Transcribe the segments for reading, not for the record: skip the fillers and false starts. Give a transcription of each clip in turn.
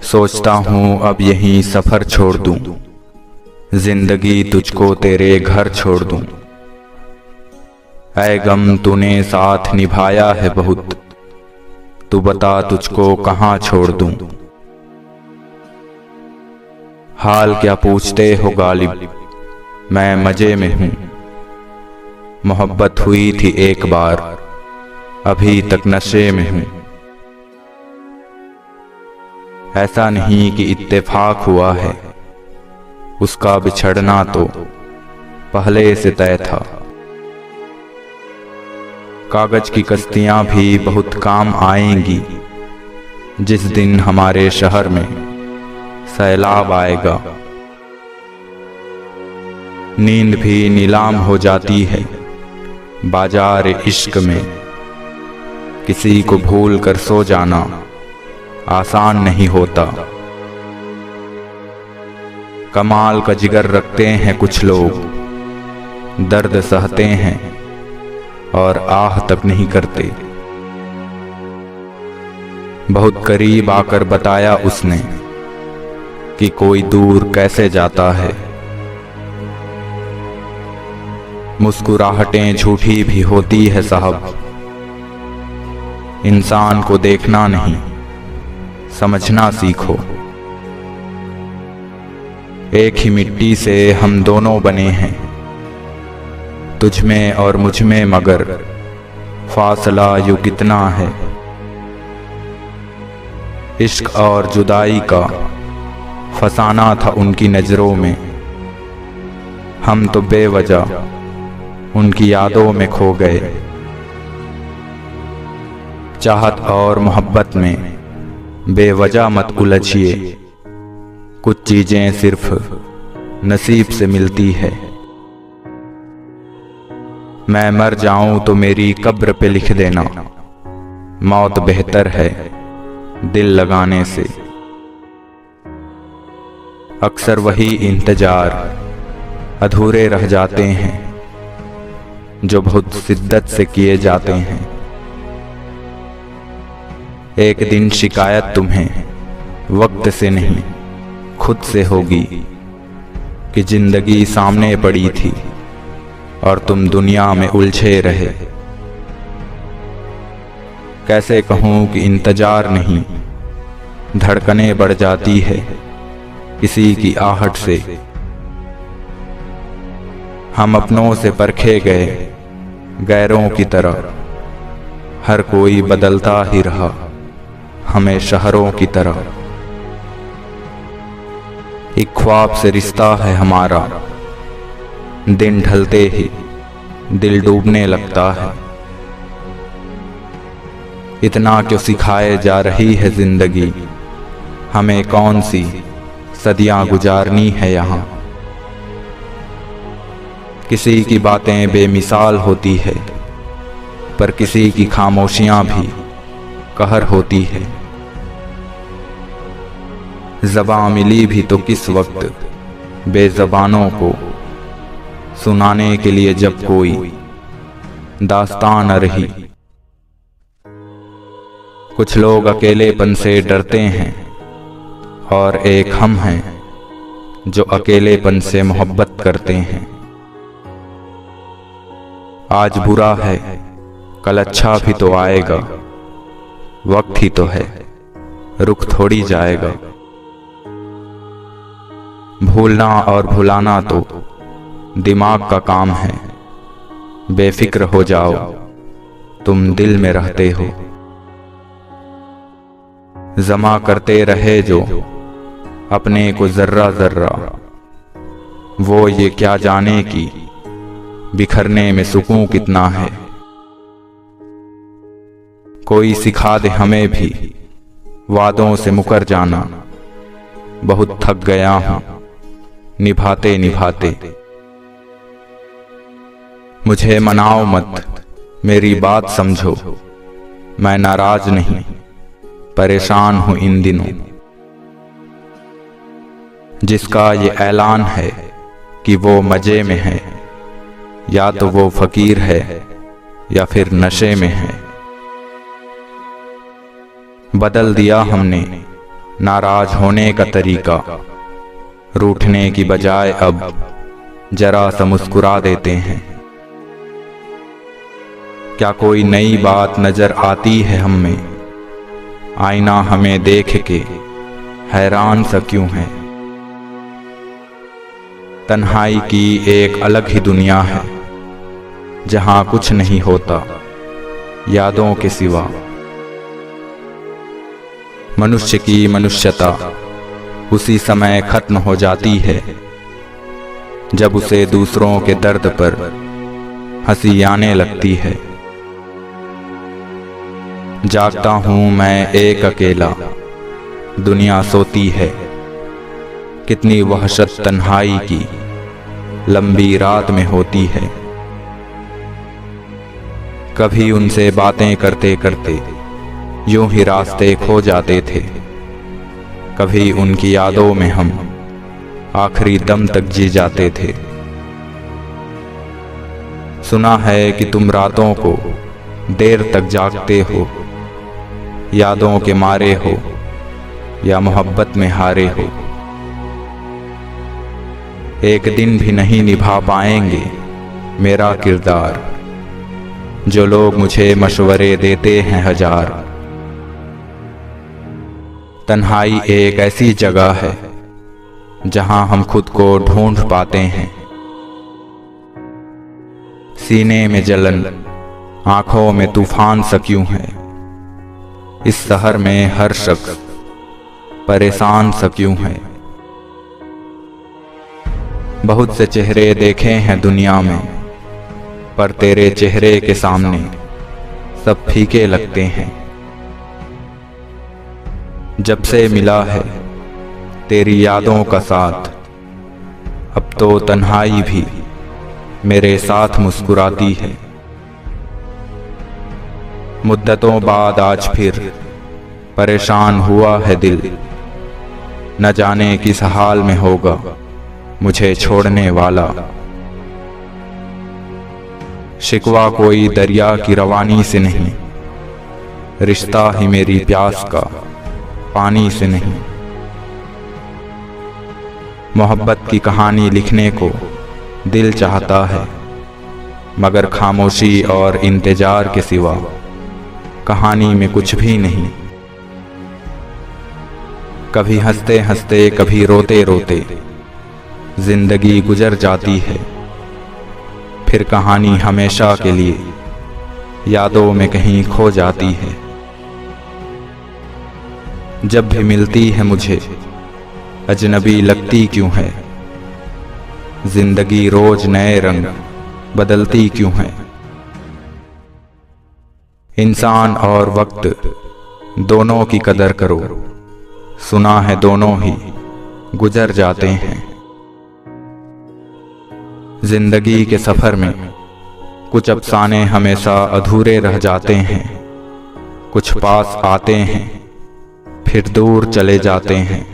सोचता हूँ अब यहीं सफर छोड़ दूं, जिंदगी तुझको तेरे घर छोड़ दूं। ऐ गम तूने साथ निभाया है बहुत, तू बता तुझको कहाँ छोड़ दूं। हाल क्या पूछते हो गालिब, मैं मजे में हूँ। मोहब्बत हुई थी एक बार, अभी तक नशे में हूँ। ऐसा नहीं कि इत्तेफाक हुआ है, उसका बिछड़ना तो पहले से तय था। कागज की कश्तियां भी बहुत काम आएंगी, जिस दिन हमारे शहर में सैलाब आएगा। नींद भी नीलाम हो जाती है बाजार इश्क में, किसी को भूल कर सो जाना आसान नहीं होता। कमाल का जिगर रखते हैं कुछ लोग, दर्द सहते हैं और आह तक नहीं करते। बहुत करीब आकर बताया उसने कि कोई दूर कैसे जाता है। मुस्कुराहटें झूठी भी होती है साहब, इंसान को देखना नहीं समझना सीखो। एक ही मिट्टी से हम दोनों बने हैं, तुझ में और मुझ में मगर फासला यूं कितना है। इश्क और जुदाई का फसाना था उनकी नजरों में, हम तो बेवजह उनकी यादों में खो गए। चाहत और मोहब्बत में बेवजह मत उलझिए, कुछ चीजें सिर्फ नसीब से मिलती है। मैं मर जाऊं तो मेरी कब्र पे लिख देना, मौत बेहतर है दिल लगाने से। अक्सर वही इंतजार अधूरे रह जाते हैं जो बहुत शिद्दत से किए जाते हैं। एक दिन शिकायत तुम्हें वक्त से नहीं खुद से होगी कि जिंदगी सामने पड़ी थी और तुम दुनिया में उलझे रहे। कैसे कहूं कि इंतजार नहीं, धड़कनें बढ़ जाती है किसी की आहट से। हम अपनों से परखे गए गैरों की तरह, हर कोई बदलता ही रहा हमें शहरों की तरह। एक ख्वाब से रिश्ता है हमारा, दिन ढलते ही दिल डूबने लगता है। इतना क्यों सिखाए जा रही है जिंदगी, हमें कौन सी सदियां गुजारनी है यहाँ। किसी की बातें बेमिसाल होती है, पर किसी की खामोशियां भी कहर होती है। ज़बां मिली भी तो किस वक्त बेज़बानों को सुनाने के लिए, जब कोई दास्तान न रही। कुछ लोग अकेलेपन से डरते हैं और एक हम हैं जो अकेलेपन से मोहब्बत करते हैं। आज बुरा है कल अच्छा भी तो आएगा, वक्त ही तो है रुक थोड़ी जाएगा। भूलना और भुलाना तो दिमाग का काम है, बेफिक्र हो जाओ तुम दिल में रहते हो। जमा करते रहे जो अपने को जर्रा जर्रा, वो ये क्या जाने कि बिखरने में सुकून कितना है। कोई सिखा दे हमें भी वादों से मुकर जाना, बहुत थक गया हूं निभाते निभाते। मुझे मनाओ मत मेरी बात समझो, मैं नाराज नहीं परेशान हूं इन दिनों। जिसका ये ऐलान है कि वो मजे में है, या तो वो फकीर है या फिर नशे में है। बदल दिया हमने नाराज होने का तरीका, रूठने की बजाय अब जरा सा मुस्कुरा देते हैं। क्या कोई नई बात नजर आती है हम में, आईना हमें देख के हैरान सा क्यों है। तन्हाई की एक अलग ही दुनिया है, जहां कुछ नहीं होता यादों के सिवा। मनुष्य की मनुष्यता उसी समय खत्म हो जाती है जब उसे दूसरों के दर्द पर हंसी आने लगती है। जागता हूं मैं एक अकेला, दुनिया सोती है। कितनी वहशत तन्हाई की लंबी रात में होती है। कभी उनसे बातें करते करते यूं ही रास्ते खो जाते थे, कभी उनकी यादों में हम आखिरी दम तक जी जाते थे। सुना है कि तुम रातों को देर तक जागते हो, यादों के मारे हो या मोहब्बत में हारे हो। एक दिन भी नहीं निभा पाएंगे मेरा किरदार, जो लोग मुझे मशवरे देते हैं हजार। तन्हाई एक ऐसी जगह है जहां हम खुद को ढूंढ पाते हैं। सीने में जलन, आंखों में तूफान सा क्यों है। इस शहर में हर शख्स परेशान सा क्यों है। बहुत से चेहरे देखे हैं दुनिया में, पर तेरे चेहरे के सामने सब फीके लगते हैं। जब से मिला है तेरी यादों का साथ, अब तो तन्हाई भी मेरे साथ मुस्कुराती है। मुद्दतों बाद आज फिर परेशान हुआ है दिल, न जाने किस हाल में होगा मुझे छोड़ने वाला। शिकवा कोई दरिया की रवानी से नहीं, रिश्ता ही मेरी प्यास का पानी से नहीं। मोहब्बत की कहानी लिखने को दिल चाहता है, मगर खामोशी और इंतजार के सिवा कहानी में कुछ भी नहीं। कभी हंसते हंसते कभी रोते रोते जिंदगी गुजर जाती है, फिर कहानी हमेशा के लिए यादों में कहीं खो जाती है। जब भी मिलती है मुझे अजनबी लगती क्यों है, जिंदगी रोज नए रंग बदलती क्यों है। इंसान और वक्त दोनों की कदर करो, सुना है दोनों ही गुजर जाते हैं। जिंदगी के सफर में कुछ अफसाने हमेशा अधूरे रह जाते हैं, कुछ पास आते हैं फिर दूर चले जाते हैं,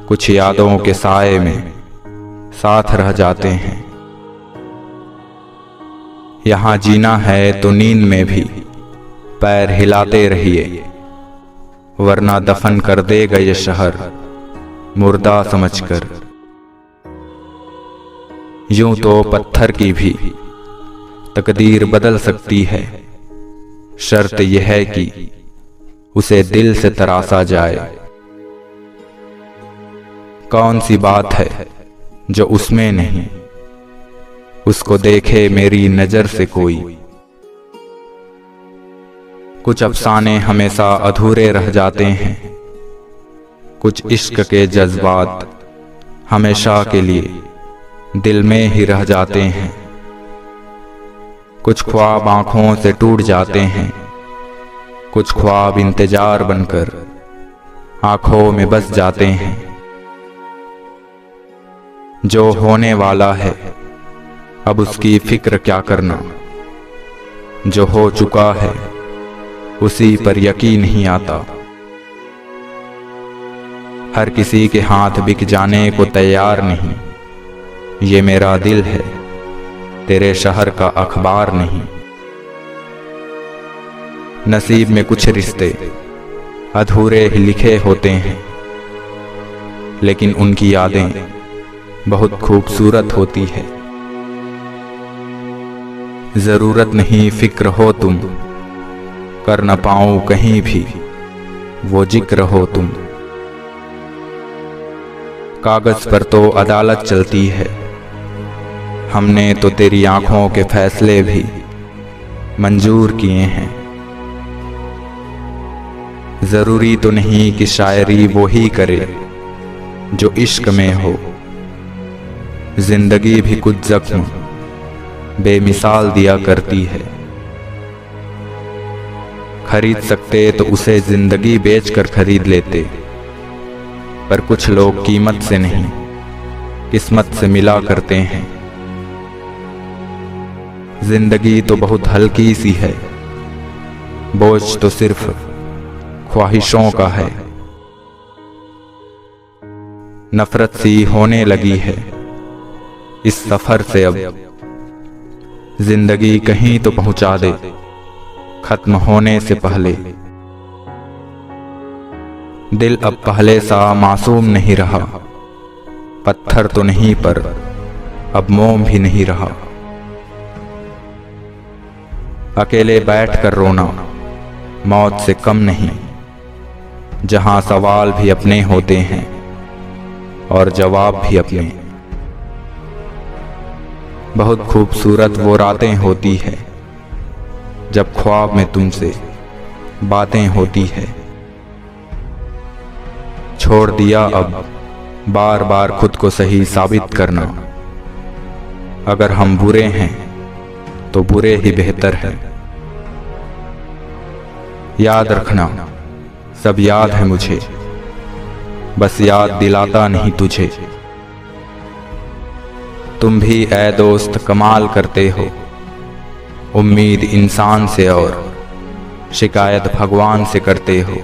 कुछ यादों के साए में साथ रह जाते हैं। यहाँ जीना है तो नींद में भी पैर हिलाते रहिए, वरना दफन कर देगा ये शहर मुर्दा समझकर। यूं तो पत्थर की भी तकदीर बदल सकती है, शर्त यह है कि उसे दिल से तरासा जाए। कौन सी बात है जो उसमें नहीं, उसको देखे मेरी नजर से कोई। कुछ अफसाने हमेशा अधूरे रह जाते हैं, कुछ इश्क के जज्बात हमेशा के लिए दिल में ही रह जाते हैं। कुछ ख्वाब आंखों से टूट जाते हैं, कुछ ख्वाब इंतजार बनकर आंखों में बस जाते हैं। जो होने वाला है अब उसकी फिक्र क्या करना, जो हो चुका है उसी पर यकीन नहीं आता। हर किसी के हाथ बिक जाने को तैयार नहीं, ये मेरा दिल है तेरे शहर का अखबार नहीं। नसीब में कुछ रिश्ते अधूरे ही लिखे होते हैं, लेकिन उनकी यादें बहुत खूबसूरत होती है। जरूरत नहीं फिक्र हो तुम, कर न पाऊं कहीं भी वो जिक्र हो तुम। कागज पर तो अदालत चलती है, हमने तो तेरी आंखों के फैसले भी मंजूर किए हैं। जरूरी तो नहीं कि शायरी वो ही करे जो इश्क में हो, जिंदगी भी कुछ जख्म बेमिसाल दिया करती है। खरीद सकते तो उसे जिंदगी बेचकर खरीद लेते, पर कुछ लोग कीमत से नहीं किस्मत से मिला करते हैं। जिंदगी तो बहुत हल्की सी है, बोझ तो सिर्फ ख्वाहिशों का है। नफरत सी होने लगी है इस सफर से, अब जिंदगी कहीं तो पहुंचा दे खत्म होने से पहले। दिल अब पहले सा मासूम नहीं रहा, पत्थर तो नहीं पर अब मोम भी नहीं रहा। अकेले बैठ कर रोना मौत से कम नहीं, जहां सवाल भी अपने होते हैं और जवाब भी अपने। बहुत खूबसूरत वो रातें होती है जब ख्वाब में तुमसे बातें होती है। छोड़ दिया अब बार बार खुद को सही साबित करना, अगर हम बुरे हैं तो बुरे ही बेहतर है। याद रखना सब याद है मुझे, बस याद दिलाता नहीं तुझे। तुम भी ऐ दोस्त कमाल करते हो, उम्मीद इंसान से और शिकायत भगवान से करते हो।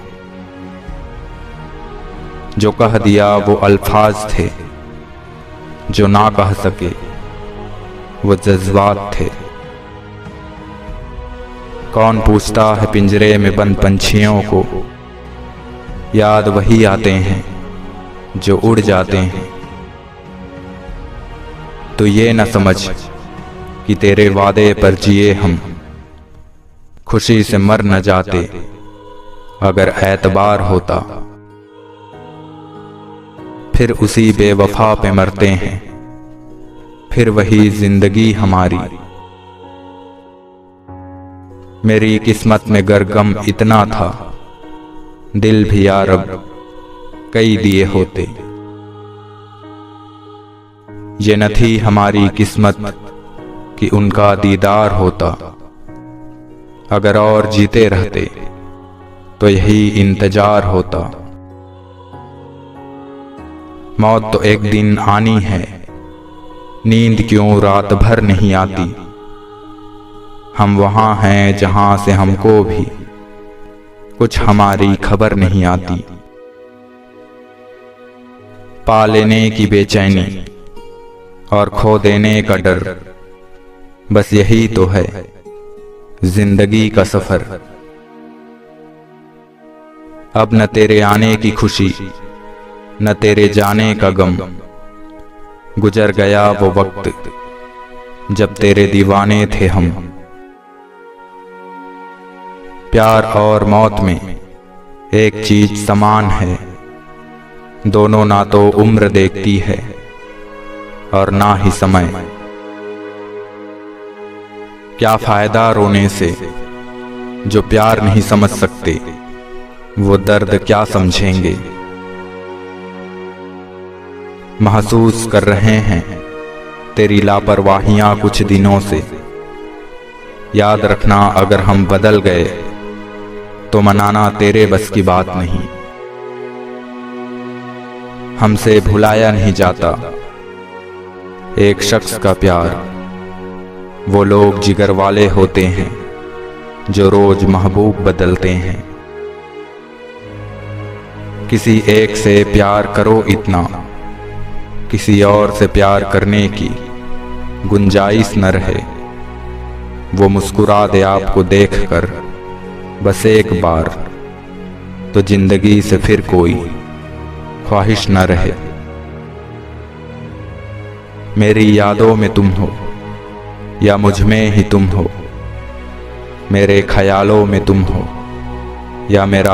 जो कह दिया वो अल्फाज थे, जो ना कह सके वो जज्बात थे। कौन पूछता है पिंजरे में बंद पंछियों को, याद वही आते हैं जो उड़ जाते हैं। तो ये न समझ कि तेरे वादे पर जिए हम, खुशी से मर न जाते अगर एतबार होता। फिर उसी बेवफा पे मरते हैं, फिर वही जिंदगी हमारी। मेरी किस्मत में गरगम इतना था, दिल भी यारब कई दिए होते। ये न थी हमारी किस्मत कि उनका दीदार होता, अगर और जीते रहते तो यही इंतजार होता। मौत तो एक दिन आनी है, नींद क्यों रात भर नहीं आती। हम वहां हैं जहां से हमको भी कुछ हमारी खबर नहीं आती। पा लेने की बेचैनी और खो देने का डर, बस यही तो है जिंदगी का सफर। अब न तेरे आने की खुशी न तेरे जाने का गम, गुजर गया वो वक्त जब तेरे दीवाने थे हम। प्यार और मौत में एक चीज समान है, दोनों ना तो उम्र देखती है और ना ही समय। क्या फायदा रोने से, जो प्यार नहीं समझ सकते वो दर्द क्या समझेंगे। महसूस कर रहे हैं तेरी लापरवाहियां कुछ दिनों से। याद रखना अगर हम बदल गए तो मनाना तेरे बस की बात नहीं। हमसे भुलाया नहीं जाता एक शख्स का प्यार, वो लोग जिगर वाले होते हैं जो रोज महबूब बदलते हैं। किसी एक से प्यार करो इतना, किसी और से प्यार करने की गुंजाइश न रहे। वो मुस्कुरा दे आपको देखकर बस एक बार, तो जिंदगी से फिर कोई ख्वाहिश न रहे। मेरी यादों में तुम हो या मुझ में ही तुम हो, मेरे ख्यालों में तुम हो या मेरा